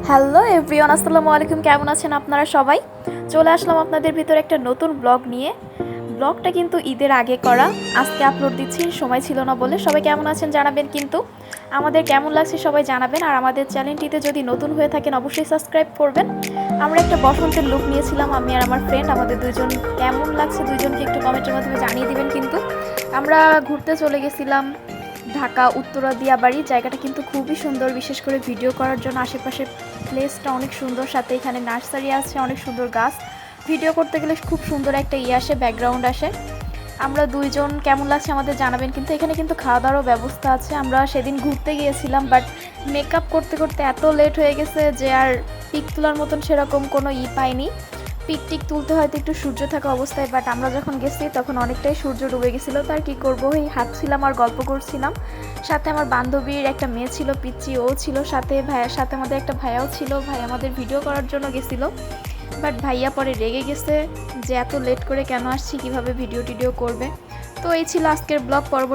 Hello everyone, আসসালামু আলাইকুম। কেমন আছেন আপনারা সবাই? চলে আসলাম আপনাদের ভিতরে একটা নতুন ব্লগ নিয়ে। ব্লগটা কিন্তু ঈদের আগে করা, আজকে আপলোড দিচ্ছি, সময় ছিল না বলে। সবাই কেমন আছেন জানাবেন, কিন্তু আমাদের কেমন লাগছে সবাই জানাবেন। আর আমাদের চ্যানেলটিতে যদি নতুন হয়ে থাকেন অবশ্যই সাবস্ক্রাইব করবেন। আমরা একটা বসন্তের লুক নিয়েছিলাম, আমি আর আমার ফ্রেন্ড। আমাদের দুইজন কেমন লাগছে দুইজনকে একটু কমেন্টের মাধ্যমে জানিয়ে দিবেন। কিন্তু আমরা ঘুরতে চলে গেছিলাম ঢাকা উত্তরা দিয়াবাড়ি। জায়গাটা কিন্তু খুবই সুন্দর, বিশেষ করে ভিডিও করার জন্য। আশেপাশে প্লেসটা অনেক সুন্দর, সাথে এখানে নার্সারি আছে, অনেক সুন্দর গাছ। ভিডিও করতে গেলে খুব সুন্দর একটা আসে, ব্যাকগ্রাউন্ড আসে। আমরা দুইজন কেমন লাগছে আমাদের জানাবেন। কিন্তু এখানে কিন্তু খাওয়া দাওয়ারও ব্যবস্থা আছে। আমরা সেদিন ঘুরতে গিয়েছিলাম, বাট মেকআপ করতে করতে এত লেট হয়ে গেছে যে আর পিক তোলার মতন সেরকম কোনো পাইনি। পিক টিক তুলতে হয়তো একটু সূর্য থাকা অবস্থায়, বাট আমরা যখন গেছি তখন অনেকটাই সূর্য ডুবে গেছিলো। তার কী করবো, এই হাঁটছিলাম আর গল্প করছিলাম। সাথে আমার বান্ধবীর একটা মেয়ে ছিল, পিচ্চি, ও ছিল সাথে। ভাইয়ার সাথে আমাদের একটা ভাইয়াও ছিল। ভাই আমাদের ভিডিও করার জন্য গেছিলো, বাট ভাইয়া পরে রেগে গেছে যে এত লেট করে কেন আসছি, কিভাবে ভিডিও টিডিও করবে। তো এই ছিল আজকের ব্লগ। পরবর্তী